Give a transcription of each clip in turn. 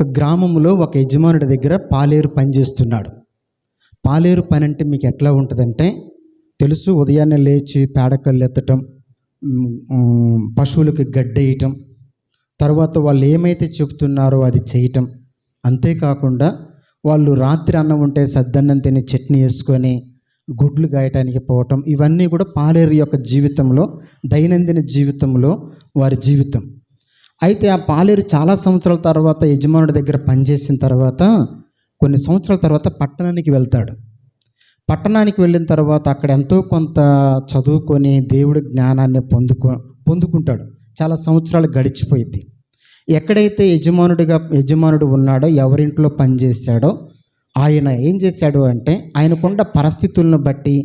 ఒక గ్రామంలో ఒక యజమానుడి దగ్గర పాలేరు పని చేస్తున్నాడు. పాలేరు పని అంటే మీకు ఎట్లా ఉంటుందంటే తెలుసు, ఉదయాన్నే లేచి పేడకల్లు ఎత్తటం, పశువులకి గడ్డేయటం, తర్వాత వాళ్ళు ఏమైతే చెబుతున్నారో అది చేయటం. అంతేకాకుండా వాళ్ళు రాత్రి అన్నం ఉంటే సద్దన్నం తిని చట్నీ వేసుకొని గుడ్లు గాయటానికి పోవటం, ఇవన్నీ కూడా పాలేరు యొక్క జీవితంలో, దైనందిన జీవితంలో వారి జీవితం. అయితే ఆ పాలేరు చాలా సంవత్సరాల తర్వాత యజమానుడి దగ్గర పనిచేసిన తర్వాత కొన్ని సంవత్సరాల తర్వాత పట్టణానికి వెళ్తాడు. పట్టణానికి వెళ్ళిన తర్వాత అక్కడ ఎంతో కొంత చదువుకొని దేవుడి జ్ఞానాన్ని పొందుకుంటాడు. చాలా సంవత్సరాలు గడిచిపోయింది. ఎక్కడైతే యజమానుడు ఉన్నాడో, ఎవరింట్లో పనిచేశాడో, ఆయన ఏం చేశాడు అంటే ఆయనకున్న పరిస్థితులను బట్టి,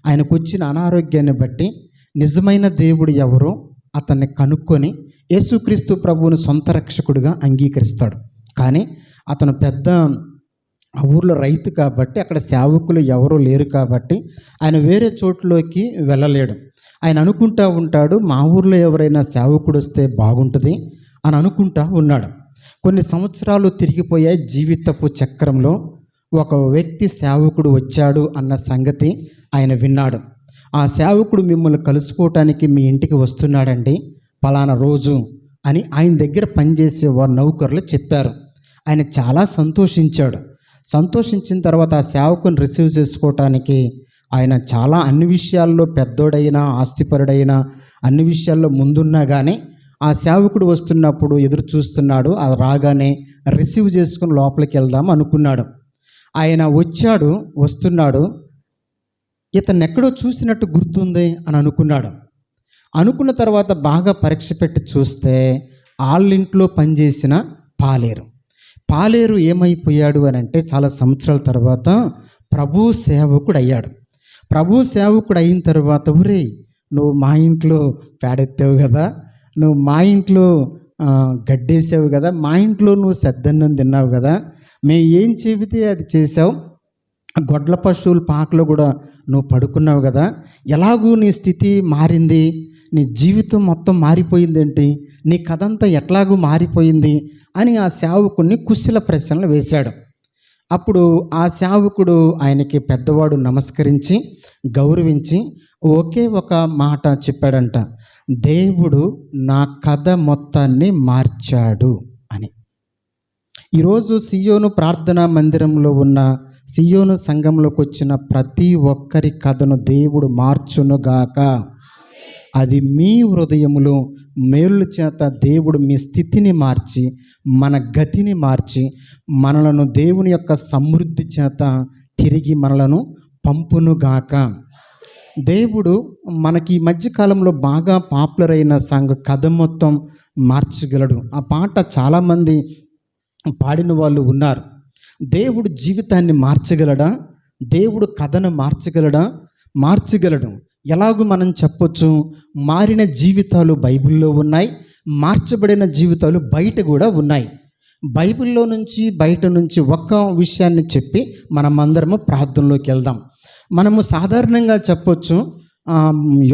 ఆయనకు వచ్చిన అనారోగ్యాన్ని బట్టి నిజమైన దేవుడు ఎవరో అతన్ని కనుక్కొని యేసుక్రీస్తు ప్రభువుని సొంత రక్షకుడిగా అంగీకరిస్తాడు. కానీ అతను పెద్ద ఆ ఊర్లో రైతు కాబట్టి అక్కడ సేవకులు ఎవరూ లేరు కాబట్టి ఆయన వేరే చోట్లోకి వెళ్ళలేడు. ఆయన అనుకుంటా ఉంటాడు, మా ఊర్లో ఎవరైనా సేవకుడు వస్తే బాగుంటుంది అని అనుకుంటా ఉన్నాడు. కొన్ని సంవత్సరాలు తిరిగిపోయాయి. జీవితపు చక్రంలో ఒక వ్యక్తి సేవకుడు వచ్చాడు అన్న సంగతి ఆయన విన్నాడు. ఆ సేవకుడు మిమ్మల్ని కలుసుకోవటానికి మీ ఇంటికి వస్తున్నాడండి పలానా రోజు అని ఆయన దగ్గర పనిచేసే వారు నౌకర్లు చెప్పారు. ఆయన చాలా సంతోషించాడు. సంతోషించిన తర్వాత ఆ సేవకుని రిసీవ్ చేసుకోవటానికి ఆయన చాలా అన్ని విషయాల్లో పెద్దోడైనా, ఆస్తిపరుడైనా, అన్ని విషయాల్లో ముందున్నా కానీ ఆ సేవకుడు వస్తున్నప్పుడు ఎదురు చూస్తున్నాడు. అది రాగానే రిసీవ్ చేసుకుని లోపలికి వెళ్దాం అనుకున్నాడు. ఆయన వస్తున్నాడు, ఇతన్ని ఎక్కడో చూసినట్టు గుర్తుంది అని అనుకున్నాడు. అనుకున్న తర్వాత బాగా పరీక్ష పెట్టి చూస్తే వాళ్ళింట్లో పనిచేసిన పాలేరు ఏమైపోయాడు అని అంటే చాలా సంవత్సరాల తర్వాత ప్రభు సేవకుడు అయ్యాడు. ప్రభు సేవకుడు అయిన తర్వాత, ఒరే నువ్వు మా ఇంట్లో పేడెత్తావు కదా, నువ్వు మా ఇంట్లో గడ్డేసావు కదా, మా ఇంట్లో నువ్వు సద్దన్నం తిన్నావు కదా, మేము ఏం చెబితే అది చేసావు, గొడ్ల పశువుల పాకలో కూడా నువ్వు పడుకున్నావు కదా, ఎలాగూ నీ స్థితి మారింది, నీ జీవితం మొత్తం మారిపోయిందేంటి, నీ కథంతా ఎట్లాగూ మారిపోయింది అని ఆ సేవకుడిని కుశల ప్రశ్నలు వేశాడు. అప్పుడు ఆ సేవకుడు ఆయనకి పెద్దవాడు నమస్కరించి గౌరవించి ఒకే ఒక మాట చెప్పాడంట, దేవుడు నా కథ మొత్తాన్ని మార్చాడు అని. ఈరోజు సియోను ప్రార్థనా మందిరంలో ఉన్న, సియోను సంఘంలోకి వచ్చిన ప్రతి ఒక్కరి కథను దేవుడు మార్చునుగాక. అది మీ హృదయములో మేలు చేత దేవుడు మీ స్థితిని మార్చి, మన గతిని మార్చి, మనలను దేవుని యొక్క సమృద్ధి చేత తిరిగి మనలను పంపునుగాక. దేవుడు మనకి ఈ మధ్యకాలంలో బాగా పాపులర్ అయిన కథ మొత్తం మార్చగలడు. ఆ పాట చాలామంది పాడిన వాళ్ళు ఉన్నారు. దేవుడు జీవితాన్ని మార్చగలడా? దేవుడు కథను మార్చగలడు. ఎలాగూ మనం చెప్పొచ్చు, మారిన జీవితాలు బైబిల్లో ఉన్నాయి, మార్చబడిన జీవితాలు బయట కూడా ఉన్నాయి. బైబిల్లో నుంచి బయట నుంచి ఒక్క విషయాన్ని చెప్పి మనమందరము ప్రార్థనలోకి వెళ్దాం. మనము సాధారణంగా చెప్పొచ్చు,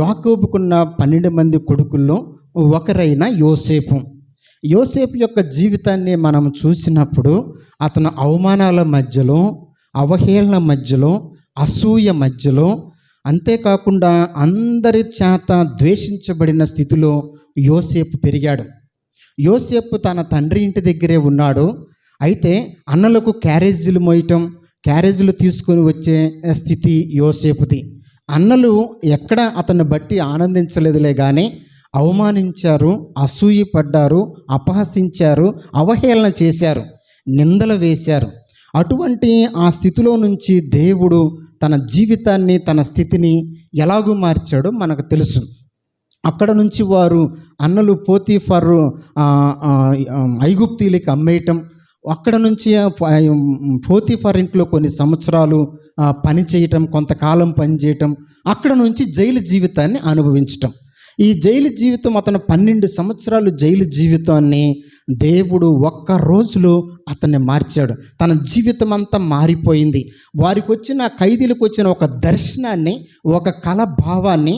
యాకోబుకున్న 12 మంది కొడుకుల్లో ఒకరైన యోసేపు యొక్క జీవితాన్ని మనం చూసినప్పుడు అతను అవమానాల మధ్యలో, అవహేళన మధ్యలో, అసూయ మధ్యలో, అంతేకాకుండా అందరి చేత ద్వేషించబడిన స్థితిలో యోసేపు పెరిగాడు. యోసేపు తన తండ్రి ఇంటి దగ్గరే ఉన్నాడు. అయితే అన్నలకు క్యారేజీలు మోయటం, క్యారేజీలు తీసుకొని వచ్చే స్థితి యోసేపుది. అన్నలు ఎక్కడ అతన్ని బట్టి ఆనందించలేదులే కానీ అవమానించారు, అసూయపడ్డారు, అపహసించారు, అవహేళన చేశారు, నిందలు వేశారు. అటువంటి ఆ స్థితిలో నుంచి దేవుడు తన జీవితాన్ని, తన స్థితిని ఎలాగూ మార్చాడో మనకు తెలుసు. అక్కడ నుంచి వారు అన్నలు పోతీఫరు ఐగుప్తీయులకి అమ్మేయటం, అక్కడ నుంచి పోతీఫర్ ఇంట్లో కొన్ని సంవత్సరాలు పని చేయటం, కొంతకాలం పని చేయటం, అక్కడ నుంచి జైలు జీవితాన్ని అనుభవించటం. ఈ జైలు జీవితం, అతను 12 సంవత్సరాలు జైలు జీవితాన్ని దేవుడు ఒక్క రోజులో అతన్ని మార్చాడు. తన జీవితం అంతా మారిపోయింది. వారికి వచ్చిన ఖైదీలకు వచ్చిన ఒక దర్శనాన్ని, ఒక కల భావాన్ని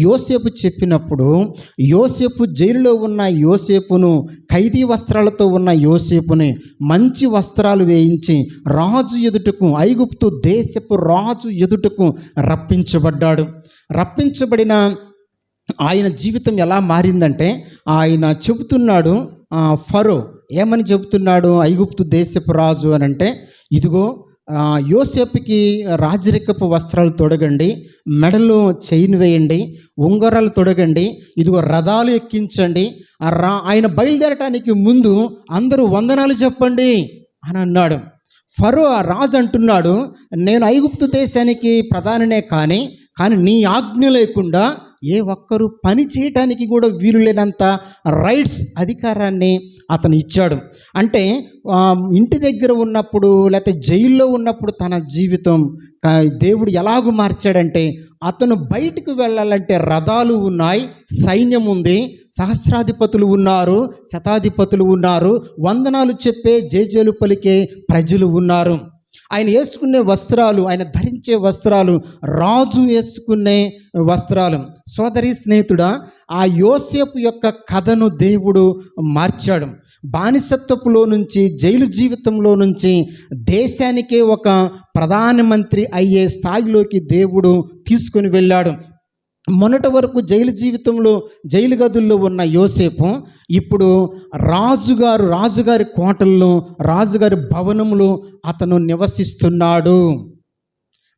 యోసేపు చెప్పినప్పుడు, యోసేపు జైలులో ఉన్న యోసేపును, ఖైదీ వస్త్రాలతో ఉన్న యోసేపుని మంచి వస్త్రాలు వేయించి రాజు ఎదుటకు, ఐగుప్తు దేశపు రాజు ఎదుటకు రప్పించబడ్డాడు. రప్పించబడిన ఆయన జీవితం ఎలా మారిందంటే, ఆయన చెబుతున్నాడు, ఫరో ఏమని చెబుతున్నాడు, ఐగుప్తు దేశపు రాజు అని అంటే, ఇదిగో యోసేపుకి రాజరికపు వస్త్రాలు తొడగండి, మెడలో చైన్ వేయండి, ఉంగరాలు తొడగండి, ఇదిగో రథాలు ఎక్కించండి, ఆయన బయలుదేరటానికి ముందు అందరూ వందనాలు చెప్పండి అని అన్నాడు. ఫరో ఆ రాజు అంటున్నాడు, నేను ఐగుప్తు దేశానికి ప్రధానినే కానీ నీ ఆజ్ఞ లేకుండా ఏ ఒక్కరు పని చేయటానికి కూడా వీలు లేనంత రైట్స్, అధికారాన్ని అతను ఇచ్చాడు. అంటే ఇంటి దగ్గర ఉన్నప్పుడు లేకపోతే జైల్లో ఉన్నప్పుడు తన జీవితం దేవుడు ఎలాగూ మార్చాడంటే, అతను బయటకు వెళ్ళాలంటే రథాలు ఉన్నాయి, సైన్యం ఉంది, సహస్రాధిపతులు ఉన్నారు, శతాధిపతులు ఉన్నారు, వందనాలు చెప్పే జేజేలు పలికే ప్రజలు ఉన్నారు. ఆయన వేసుకునే వస్త్రాలు, ఆయన ధరించే వస్త్రాలు రాజు వేసుకునే వస్త్రాలు. సోదరి స్నేహితుడా, ఆ యోసేపు యొక్క కథను దేవుడు మార్చాడు. బానిసత్వపులో నుంచి, జైలు జీవితంలో నుంచి దేశానికే ఒక ప్రధానమంత్రి అయ్యే స్థాయిలోకి దేవుడు తీసుకొని వెళ్ళాడు. మొన్నటి వరకు జైలు జీవితంలో, జైలు గదుల్లో ఉన్న యోసేపు ఇప్పుడు రాజుగారి కోటల్లో, రాజుగారి భవనంలో అతను నివసిస్తున్నాడు.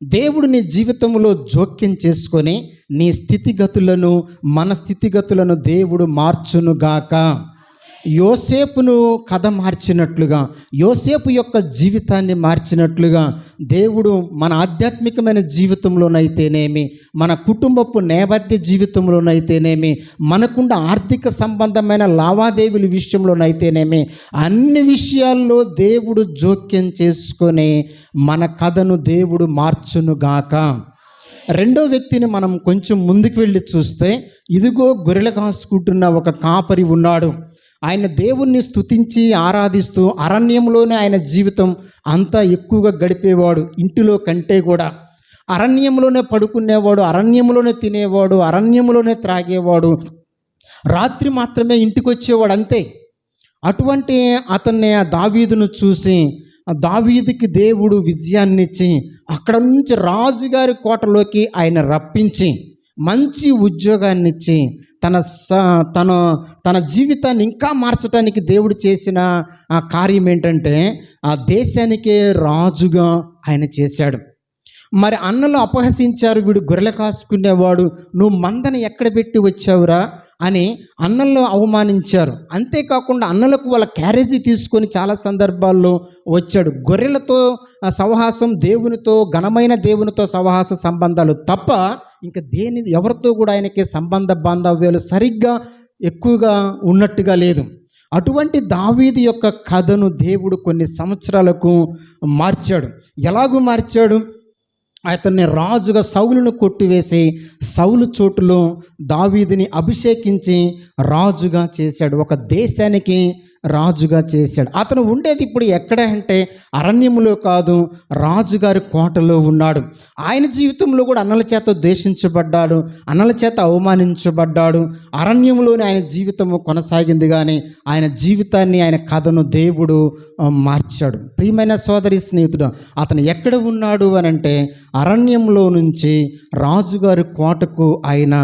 దేవుడు నీ జీవితంలో జోక్యం చేసుకొని నీ స్థితిగతులను, మన స్థితిగతులను దేవుడు మార్చునుగాక. యోసేపును కథ మార్చినట్లుగా, యోసేపు యొక్క జీవితాన్ని మార్చినట్లుగా దేవుడు మన ఆధ్యాత్మికమైన జీవితంలోనైతేనేమి, మన కుటుంబపు నేపథ్య జీవితంలోనైతేనేమి, మనకుండా ఆర్థిక సంబంధమైన లావాదేవీల విషయంలోనైతేనేమి, అన్ని విషయాల్లో దేవుడు జోక్యం చేసుకొని మన కథను దేవుడు మార్చునుగాక. రెండో వ్యక్తిని మనం కొంచెం ముందుకు వెళ్ళి చూస్తే, ఇదిగో గొర్రెలు కాసుకుంటున్న ఒక కాపరి ఉన్నాడు. ఆయన దేవుణ్ణి స్తుతించి ఆరాధిస్తూ అరణ్యంలోనే ఆయన జీవితం అంతా ఎక్కువగా గడిపేవాడు. ఇంటిలో కంటే కూడా అరణ్యంలోనే పడుకునేవాడు, అరణ్యంలోనే తినేవాడు, అరణ్యంలోనే త్రాగేవాడు, రాత్రి మాత్రమే ఇంటికి వచ్చేవాడు, అంతే. అటువంటి అతన్ని దావీదును చూసి, దావీదుకి దేవుడు విజయాన్ని ఇచ్చి అక్కడ నుంచి రాజుగారి కోటలోకి ఆయన రప్పించి మంచి ఉద్యోగాన్ని ఇచ్చి తన జీవితాన్ని ఇంకా మార్చడానికి దేవుడు చేసిన ఆ కార్యం ఏంటంటే, ఆ దేశానికే రాజుగా ఆయన చేశాడు. మరి అన్నలు అపహసించారు, వీడు గొర్రెలు కాసుకునేవాడు, నువ్వు మందని ఎక్కడ పెట్టి వచ్చావురా అని అన్నల్లో అవమానించారు. అంతేకాకుండా అన్నలకు వాళ్ళ క్యారేజీ తీసుకొని చాలా సందర్భాల్లో వచ్చాడు. గొర్రెలతో సహవాసం, దేవునితో, ఘనమైన దేవునితో సహవాస సంబంధాలు తప్ప ఇంకా ఎవరితో కూడా ఆయనకి సంబంధ బాంధవ్యాలు సరిగ్గా ఎక్కువగా ఉన్నట్టుగా లేదు. అటువంటి దావీదు యొక్క కథను దేవుడు కొన్ని సంవత్సరాలకు మార్చాడు. ఎలాగూ మార్చాడు? అతన్ని రాజుగా, సౌలును కొట్టివేసి సౌలు చోటులో దావీదుని అభిషేకించి రాజుగా చేశాడు. ఒక దేశానికి రాజుగా చేశాడు. అతను ఉండేది ఇప్పుడు ఎక్కడ అంటే అరణ్యములో కాదు, రాజుగారి కోటలో ఉన్నాడు. ఆయన జీవితంలో కూడా అన్నల చేత ద్వేషించబడ్డాడు, అన్నల చేత అవమానించబడ్డాడు. అరణ్యంలోనే ఆయన జీవితము కొనసాగింది, కానీ ఆయన జీవితాన్ని, ఆయన కథను దేవుడు మార్చాడు. ప్రియమైన సోదరి స్నేహితుడు, అతను ఎక్కడ ఉన్నాడు అని అంటే అరణ్యంలో నుంచి రాజుగారి కోటకు ఆయన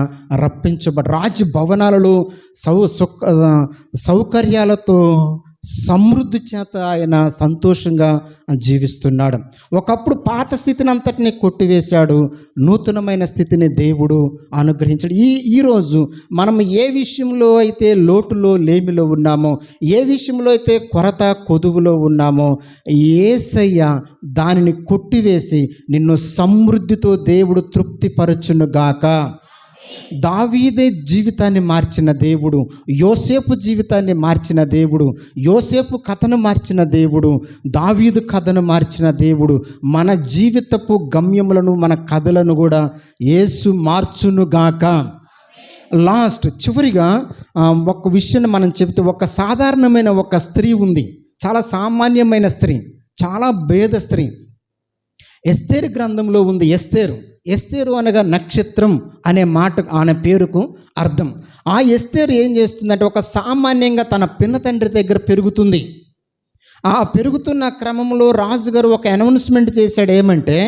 రప్పించబడ్డ, రాజు భవనాలలో సౌకర్యాలతో, సమృద్ధి చేత ఆయన సంతోషంగా జీవిస్తున్నాడు. ఒకప్పుడు పాత స్థితిని అంతటిని కొట్టివేశాడు, నూతనమైన స్థితిని దేవుడు అనుగ్రహించాడు. ఈరోజు మనం ఏ విషయంలో అయితే లోటులో, లేమిలో ఉన్నామో, ఏ విషయంలో అయితే కొరత, కొదువులో ఉన్నామో, యేసయ్య దానిని కొట్టివేసి నిన్ను సమృద్ధితో దేవుడు తృప్తిపరచునుగాక. దావీదే జీవితాన్ని మార్చిన దేవుడు, యోసేపు జీవితాన్ని మార్చిన దేవుడు, యోసేపు కథను మార్చిన దేవుడు, దావీదు కథను మార్చిన దేవుడు మన జీవితపు గమ్యములను, మన కథలను కూడా యేసు మార్చునుగాక. చివరిగా ఒక విషయాన్ని మనం చెప్తే, ఒక సాధారణమైన ఒక స్త్రీ ఉంది, చాలా సామాన్యమైన స్త్రీ, చాలా భేద స్త్రీ. ఎస్తేరు గ్రంథంలో ఉంది. ఎస్తేరు అనగా నక్షత్రం అనే మాట, అనే పేరుకు అర్థం. ఆ ఎస్తేరు ఏం చేస్తుందంటే, ఒక సామాన్యంగా తన పిన్న తండ్రి దగ్గర పెరుగుతుంది. ఆ పెరుగుతున్న క్రమంలో రాజుగారు ఒక అనౌన్స్మెంట్ చేశాడు. ఏమంటే,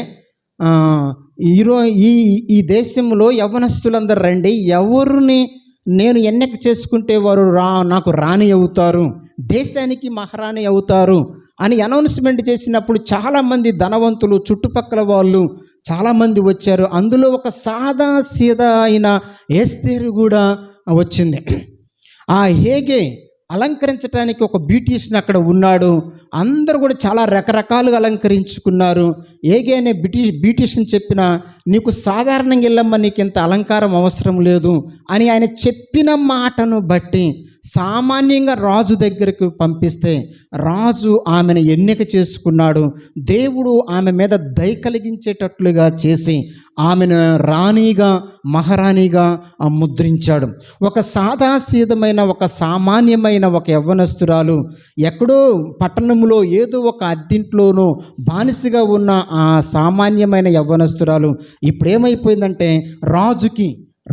ఈ దేశంలో యవ్వనస్తులందరూ రండి, ఎవరిని నేను ఎన్నిక చేసుకుంటే వారు నాకు రాణి అవుతారు, దేశానికి మహారాణి అవుతారు అని అనౌన్స్మెంట్ చేసినప్పుడు చాలామంది ధనవంతులు, చుట్టుపక్కల వాళ్ళు చాలామంది వచ్చారు. అందులో ఒక సాదా సీదా అయిన ఎస్తేరు కూడా వచ్చింది. ఆ హేగే అలంకరించడానికి ఒక బ్యూటీషియన్ అక్కడ ఉన్నాడు. అందరూ కూడా చాలా రకరకాలుగా అలంకరించుకున్నారు. ఏగే అనే బ్యూటీషియన్ చెప్పిన, నీకు సాధారణంగా వెళ్ళమ్మా, నీకు ఇంత అలంకారం అవసరం లేదు అని ఆయన చెప్పిన మాటను బట్టి సామాన్యంగా రాజు దగ్గరికి పంపిస్తే రాజు ఆమెను ఎన్నిక చేసుకున్నాడు. దేవుడు ఆమె మీద దయ కలిగించేటట్లుగా చేసి ఆమెను రాణిగా, మహారాణిగా ముద్రించాడు. ఒక సాదాసీదమైన, ఒక సామాన్యమైన ఒక యవ్వనస్తురాలు ఎక్కడో పట్టణంలో ఏదో ఒక అద్దింట్లోనూ బానిసగా ఉన్న ఆ సామాన్యమైన యవ్వనస్తురాలు ఇప్పుడు ఏమైపోయిందంటే, రాజుకి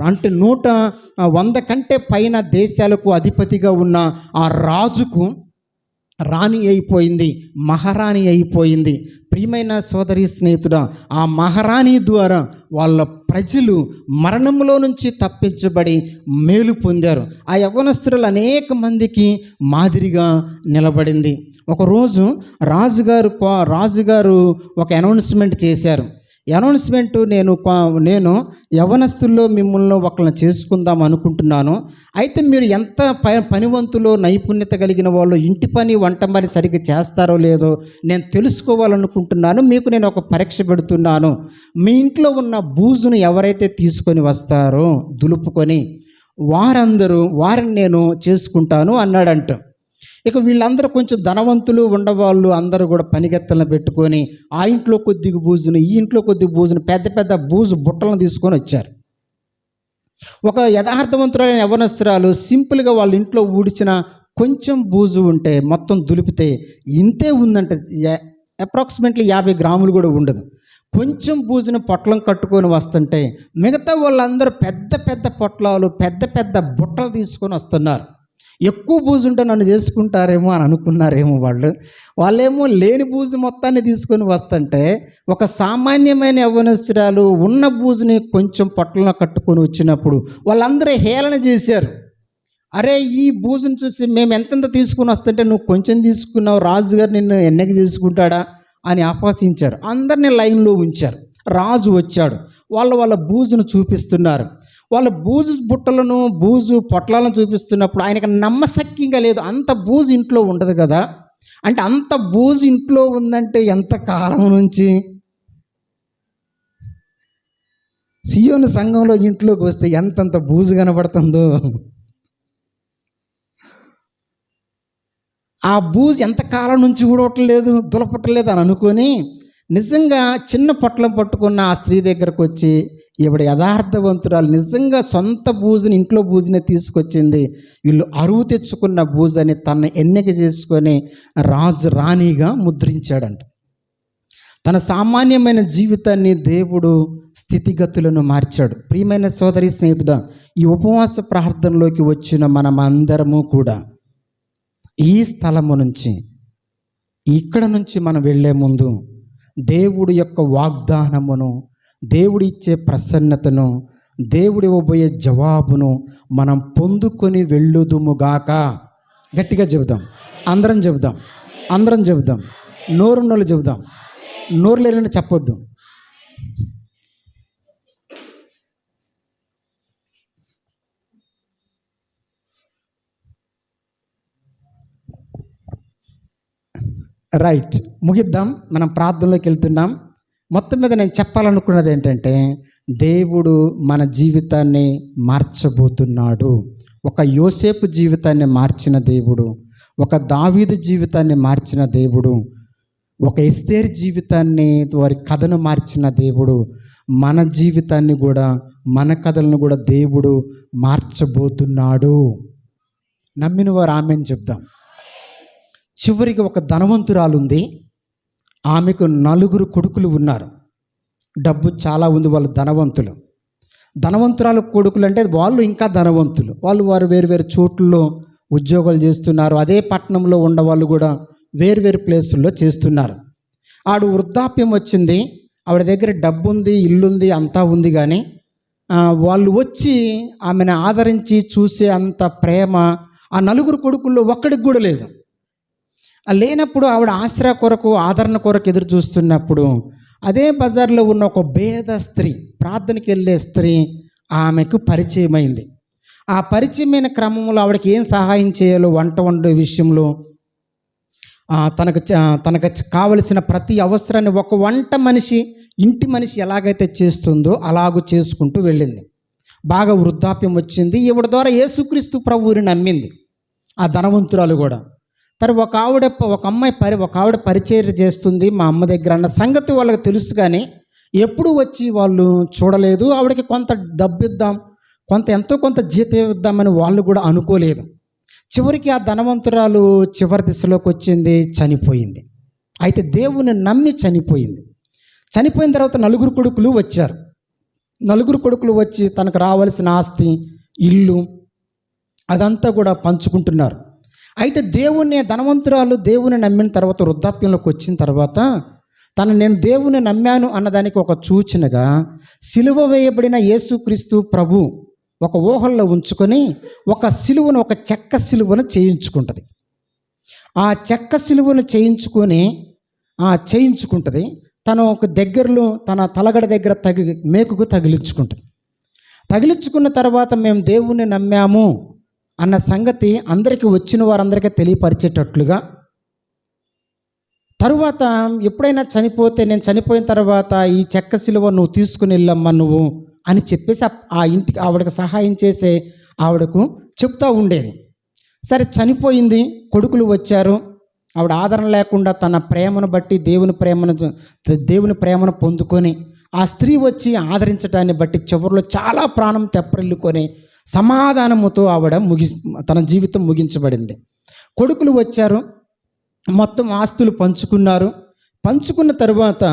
అంటే 100 కంటే పైన దేశాలకు అధిపతిగా ఉన్న ఆ రాజుకు రాణి అయిపోయింది, మహారాణి అయిపోయింది. ప్రియమైన సోదరి స్నేహితుడా, ఆ మహారాణి ద్వారా వాళ్ళ ప్రజలు మరణంలో నుంచి తప్పించబడి మేలు పొందారు. ఆ యవ్వనస్తులు అనేక మందికి మాదిరిగా నిలబడింది. ఒకరోజు రాజుగారు ఒక అనౌన్స్మెంట్ చేశారు. అనౌన్స్మెంటు, నేను యవ్వనస్తుల్లో మిమ్మల్ని ఒకళ్ళని చేసుకుందాం అనుకుంటున్నాను. అయితే మీరు ఎంత పనివంతులో, నైపుణ్యత కలిగిన వాళ్ళు, ఇంటి పని, వంట పని సరిగ్గా చేస్తారో లేదో నేను తెలుసుకోవాలనుకుంటున్నాను. మీకు నేను ఒక పరీక్ష పెడుతున్నాను. మీ ఇంట్లో ఉన్న బూజును ఎవరైతే తీసుకొని వస్తారో దులుపుకొని వారిని నేను చేసుకుంటాను అన్నాడంట. ఇక వీళ్ళందరూ కొంచెం ధనవంతులు ఉండవాళ్ళు అందరూ కూడా పనిగత్తలను పెట్టుకొని ఆ ఇంట్లో కొద్దిగా బూజును, ఈ ఇంట్లో కొద్దిగా బూజును, పెద్ద పెద్ద బూజు బుట్టలను తీసుకొని వచ్చారు. ఒక యథార్థవంతులైన యవ్వనస్తురాలు సింపుల్గా వాళ్ళ ఇంట్లో ఊడ్చిన కొంచెం బూజు ఉంటే మొత్తం దులిపితే ఇంతే ఉందంటే, అప్రాక్సిమేట్లీ 50 గ్రాములు కూడా ఉండదు. కొంచెం బూజును పొట్లం కట్టుకొని వస్తుంటే మిగతా వాళ్ళందరూ పెద్ద పెద్ద పొట్లాలు, పెద్ద పెద్ద బుట్టలు తీసుకొని వస్తున్నారు. ఎక్కువ బూజు ఉంటే నన్ను చేసుకుంటారేమో అని అనుకున్నారేమో వాళ్ళేమో లేని బూజు మొత్తాన్ని తీసుకొని వస్తుంటే, ఒక సామాన్యమైన యవ్వనస్తురాలు ఉన్న బూజుని కొంచెం పొట్టలను కట్టుకొని వచ్చినప్పుడు వాళ్ళందరూ హేళన చేశారు. అరే, ఈ బూజును చూసి మేము ఎంతెంత తీసుకుని వస్తుంటే నువ్వు కొంచెం తీసుకున్నావు, రాజుగారు నిన్ను ఎన్నిక చేసుకుంటాడా అని అపహసించారు. అందరినీ లైన్లో ఉంచారు. రాజు వచ్చాడు. వాళ్ళ బూజును చూపిస్తున్నారు. వాళ్ళ బూజు బుట్టలను, బూజు పొట్లాలను చూపిస్తున్నప్పుడు ఆయనకు నమ్మశక్యంగా లేదు. అంత బూజు ఇంట్లో ఉండదు కదా. అంటే అంత బూజు ఇంట్లో ఉందంటే ఎంత కాలం నుంచి? సియోను సంఘంలో ఇంట్లోకి వస్తే ఎంతంత బూజు కనబడుతుందో. ఆ బూజు ఎంత కాలం నుంచి ఊడవట్లేదు, దులపట్టలేదు అని అనుకొని నిజంగా చిన్న పొట్లం పట్టుకున్న ఆ స్త్రీ దగ్గరకు వచ్చి, ఈవిడ యథార్థవంతురాలు, నిజంగా సొంత బూజుని, ఇంట్లో బూజుని తీసుకొచ్చింది, వీళ్ళు అరువు తెచ్చుకున్న బూజని తన ఎన్నిక చేసుకొని రాజు రాణిగా ముద్రించాడంట. తన సామాన్యమైన జీవితాన్ని దేవుడు స్థితిగతులను మార్చాడు. ప్రియమైన సోదరి స్నేహితుడా, ఈ ఉపవాస ప్రార్థనలోకి వచ్చిన మనమందరము కూడా ఈ స్థలము నుంచి, ఇక్కడ నుంచి మనం వెళ్ళే ముందు దేవుడి యొక్క వాగ్దానమును, దేవుడు ఇచ్చే ప్రసన్నతను, దేవుడు ఇవ్వబోయే జవాబును మనం పొందుకొని వెళ్ళుదుముగాక. గట్టిగా చెబుదాం, అందరం చెబుదాం, నోరున్నోళ్ళు చెబుదాం, నోరు లేని చెప్పొద్దు. రైట్, ముగిద్దాం. మనం ప్రార్థనలోకి వెళ్తున్నాం. మొత్తం మీద నేను చెప్పాలనుకున్నది ఏంటంటే, దేవుడు మన జీవితాన్ని మార్చబోతున్నాడు. ఒక యోసేపు జీవితాన్ని మార్చిన దేవుడు, ఒక దావీదు జీవితాన్ని మార్చిన దేవుడు, ఒక ఎస్తేరు జీవితాన్ని, వారి కథను మార్చిన దేవుడు మన జీవితాన్ని కూడా, మన కథలను కూడా దేవుడు మార్చబోతున్నాడు. నమ్మిన వారు ఆమెను చెప్దాం. చివరికి ఒక ధనవంతురాలు ఉంది. ఆమెకు 4 కొడుకులు ఉన్నారు. డబ్బు చాలా ఉంది, వాళ్ళు ధనవంతులు. ధనవంతురాలు కొడుకులు అంటే వాళ్ళు ఇంకా ధనవంతులు. వారు వేరు చోట్లలో ఉద్యోగాలు చేస్తున్నారు. అదే పట్టణంలో ఉండవాళ్ళు కూడా వేరు ప్లేసుల్లో చేస్తున్నారు. ఆడు వృద్ధాప్యం వచ్చింది, ఆవిడ దగ్గర డబ్బు ఉంది, ఇల్లుంది, అంతా ఉంది. కానీ వాళ్ళు వచ్చి ఆమెను ఆదరించి చూసే అంత ప్రేమ ఆ 4 కొడుకుల్లో ఒక్కడికి కూడా లేదు. లేనప్పుడు ఆవిడ ఆశ్రయ కొరకు, ఆదరణ కొరకు ఎదురు చూస్తున్నప్పుడు అదే బజార్లో ఉన్న ఒక పేద స్త్రీ, ప్రార్థనకి వెళ్ళే స్త్రీ ఆమెకు పరిచయమైంది. ఆ పరిచయమైన క్రమంలో ఆవిడకి ఏం సహాయం చేయాలో వంట వండే విషయంలో తనకు కావలసిన ప్రతి అవసరాన్ని ఒక వంట మనిషి, ఇంటి మనిషి ఎలాగైతే చేస్తుందో అలాగూ చేసుకుంటూ వెళ్ళింది. బాగా వృద్ధాప్యం వచ్చింది. ఈవిడ ద్వారా యేసుక్రీస్తు ప్రభువుని నమ్మింది ఆ ధనవంతురాలు కూడా. ఒక ఆవిడ పరిచర్య చేస్తుంది మా అమ్మ దగ్గర అన్న సంగతి వాళ్ళకి తెలుసు. కానీ ఎప్పుడు వచ్చి వాళ్ళు చూడలేదు. ఆవిడకి కొంత డబ్బు ఇద్దాం, ఎంతో కొంత జీతం ఇద్దామని వాళ్ళు కూడా అనుకోలేదు. చివరికి ఆ ధనవంతురాలు చివరి దిశలోకి వచ్చింది, చనిపోయింది. అయితే దేవుని నమ్మి చనిపోయింది. చనిపోయిన తర్వాత 4 కొడుకులు వచ్చారు. 4 కొడుకులు వచ్చి తనకు రావాల్సిన ఆస్తి, ఇల్లు అదంతా కూడా పంచుకుంటున్నారు. అయితే ధనవంతురాలు దేవుని నమ్మిన తర్వాత, వృద్ధాప్యంలోకి వచ్చిన తర్వాత నేను దేవుని నమ్మాను అన్నదానికి ఒక సూచనగా సిలువ వేయబడిన యేసుక్రీస్తు ప్రభు ఒక ఊహల్లో ఉంచుకొని ఒక చెక్క సిలువను చేయించుకుంటుంది. ఆ చెక్క సిలువను చేయించుకుంటుంది. తను ఒక దగ్గరలో తన తలగడ దగ్గర మేకుకు తగిలించుకుంటుంది. తగిలించుకున్న తర్వాత మేము దేవుణ్ణి నమ్మాము అన్న సంగతి అందరికీ, వచ్చిన వారందరికీ తెలియపరిచేటట్లుగా, తరువాత ఎప్పుడైనా చనిపోతే నేను చనిపోయిన తర్వాత ఈ చెక్క సిలువ నువ్వు తీసుకుని వెళ్ళమ్మా నువ్వు అని చెప్పేసి ఆ ఇంటికి ఆవిడకి సహాయం చేసే ఆవిడకు చెప్తూ ఉండేది. సరే, చనిపోయింది, కొడుకులు వచ్చారు. ఆవిడ ఆదరణ లేకుండా తన ప్రేమను బట్టి దేవుని ప్రేమను పొందుకొని ఆ స్త్రీ వచ్చి ఆదరించడాన్ని బట్టి చివరిలో చాలా ప్రాణం తెప్పరిల్లుకొని సమాధానముతో ఆవిడ తన జీవితం ముగించబడింది. కొడుకులు వచ్చారు, మొత్తం ఆస్తులు పంచుకున్నారు. పంచుకున్న తరువాత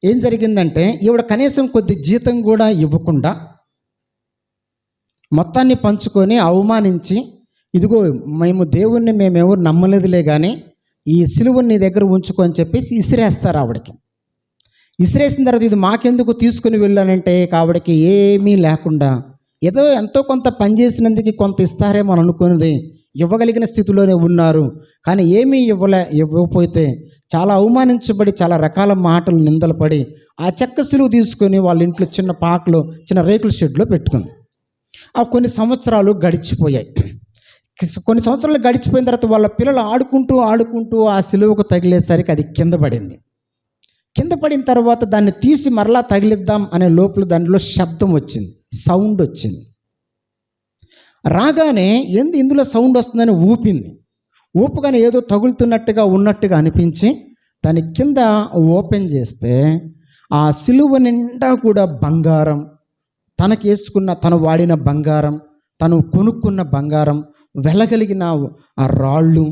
ఏం జరిగిందంటే ఈవిడ కనీసం కొద్ది జీతం కూడా ఇవ్వకుండా మొత్తాన్ని పంచుకొని అవమానించి, ఇదిగో దేవుణ్ణి మేమెవరు నమ్మలేదులే కానీ ఈ సిలువని నీ దగ్గర ఉంచుకో అని చెప్పేసి ఇసిరేస్తారు ఆవిడకి. ఇసిరేసిన తర్వాత ఇది మాకెందుకు తీసుకుని వెళ్ళానంటే ఆవిడకి ఏమీ లేకుండా ఏదో ఎంతో కొంత పనిచేసినందుకు కొంత ఇస్తారేమో అని అనుకున్నది. ఇవ్వగలిగిన స్థితిలోనే ఉన్నారు. కానీ ఏమీ ఇవ్వకపోతే చాలా అవమానించబడి చాలా రకాల మాటలు నిందలు పడి ఆ చెక్క సిలువ తీసుకొని వాళ్ళ ఇంట్లో చిన్న పాకలో, చిన్న రేకుల షెడ్లో పెట్టుకుంది. ఆ కొన్ని సంవత్సరాలు గడిచిపోయాయి. కొన్ని సంవత్సరాలు గడిచిపోయిన తర్వాత వాళ్ళ పిల్లలు ఆడుకుంటూ ఆ సిలువకు తగిలేసరికి అది కింద పడింది. కింద పడిన తర్వాత దాన్ని తీసి మరలా తగిలిద్దాం అనే లోపల దానిలో శబ్దం వచ్చింది, సౌండ్ వచ్చింది. రాగానే ఇందులో సౌండ్ వస్తుందని ఊపగానే ఏదో తగులుతున్నట్టుగా అనిపించి దాని కింద ఓపెన్ చేస్తే ఆ సిలువ నిండా కూడా బంగారం, తను వాడిన బంగారం, తను కొనుక్కున్న బంగారం, వెలగలిగిన ఆ రాళ్ళు,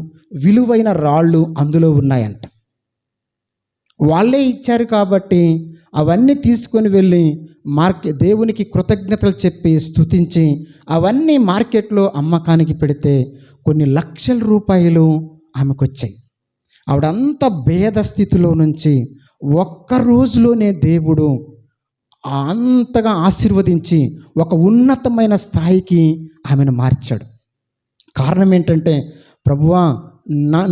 విలువైన రాళ్ళు అందులో ఉన్నాయంట. వాళ్ళే ఇచ్చారు కాబట్టి అవన్నీ తీసుకొని వెళ్ళి దేవునికి కృతజ్ఞతలు చెప్పి స్తుతించి అవన్నీ మార్కెట్లో అమ్మకానికి పెడితే కొన్ని లక్షల రూపాయలు ఆమెకు వచ్చాయి. ఆవిడంత భేద స్థితిలో నుంచి ఒక్క రోజులోనే దేవుడు అంతగా ఆశీర్వదించి ఒక ఉన్నతమైన స్థాయికి ఆమెను మార్చాడు. కారణం ఏంటంటే, ప్రభువా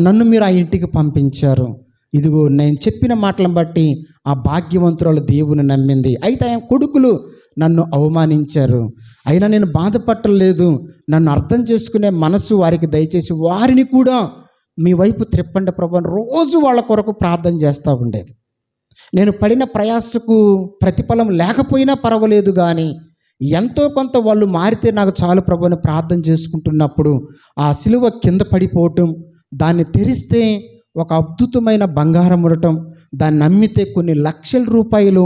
నన్ను మీరు ఆ ఇంటికి పంపించారు, ఇదిగో నేను చెప్పిన మాటలను బట్టి ఆ భాగ్యవంతురాలు దేవుని నమ్మింది. అయితే ఆయన కొడుకులు నన్ను అవమానించారు, అయినా నేను బాధపడలేదు. నన్ను అర్థం చేసుకునే మనసు వారికి దయచేసి వారిని కూడా మీ వైపు త్రిప్పండి ప్రభు అని రోజు వాళ్ళ కొరకు ప్రార్థన చేస్తూ ఉండేది. నేను పడిన ప్రయాసకు ప్రతిఫలం లేకపోయినా పర్వాలేదు, కానీ ఎంతో కొంత వాళ్ళు మారితే నాకు చాలు ప్రభు అని ప్రార్థన చేసుకుంటున్నప్పుడు ఆ సిలువ కింద పడిపోవటం, దాన్ని తెరిస్తే ఒక అద్భుతమైన బంగారం ఉండటం, దాన్ని నమ్మితే కొన్ని లక్షల రూపాయలు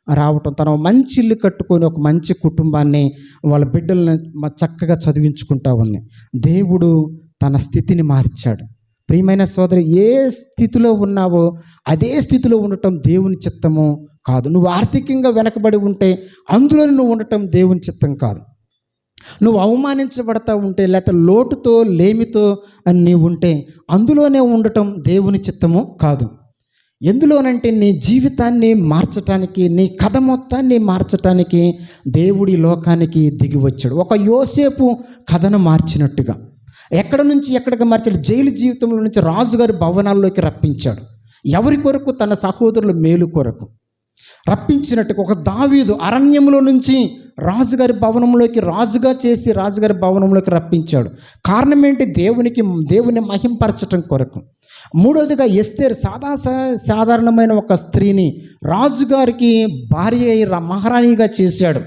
రావటం, తను మంచి ఇల్లు కట్టుకొని ఒక మంచి కుటుంబాన్ని, వాళ్ళ బిడ్డలను చక్కగా చదివించుకుంటా ఉంది. దేవుడు తన స్థితిని మార్చాడు. ప్రియమైన సోదరి, ఏ స్థితిలో ఉన్నావో అదే స్థితిలో ఉండటం దేవుని చిత్తము కాదు. నువ్వు ఆర్థికంగా వెనకబడి ఉంటే అందులోనే నువ్వు ఉండటం దేవుని చిత్తం కాదు. నువ్వు అవమానించబడతా ఉంటే, లేకపోతే లోటుతో లేమితో నీవు ఉంటే అందులోనే ఉండటం దేవుని చిత్తము కాదు. ఎందులోనంటే నీ జీవితాన్ని మార్చటానికి, నీ కథ మొత్తాన్ని మార్చటానికి దేవుడి లోకానికి దిగి వచ్చాడు. ఒక యోసేపు కథను మార్చినట్టుగా ఎక్కడ నుంచి ఎక్కడికి మార్చాడు? జైలు జీవితంలో నుంచి రాజుగారి భవనాల్లోకి రప్పించాడు. ఎవరి కొరకు? తన సహోదరుల మేలు కొరకు రప్పించినట్టుగా ఒక దావీదు అరణ్యంలో నుంచి రాజుగారి భవనంలోకి రాజుగా చేసి రాజుగారి భవనంలోకి రప్పించాడు. కారణం ఏంటి? దేవుని మహింపరచటం కొరకు. మూడవదిగా ఎస్తేరు సాధారణమైన ఒక స్త్రీని రాజుగారికి భార్య మహారాణిగా చేశాడు.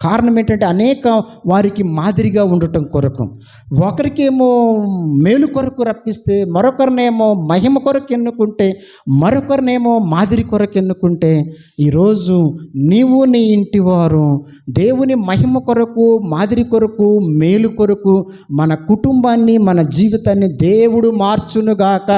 కారణం ఏంటంటే అనేక వారికి మాదిరిగా ఉండటం కొరకు. ఒకరికేమో మేలు కొరకు రప్పిస్తే, మరొకరినేమో మహిమ కొరకు ఎన్నుకుంటే, మరొకరినేమో మాదిరి కొరకు ఎన్నుకుంటే, ఈరోజు నీవు నీ ఇంటి వారు దేవుని మహిమ కొరకు, మాదిరి కొరకు, మేలు కొరకు మన కుటుంబాన్ని, మన జీవితాన్ని దేవుడు మార్చునుగాక.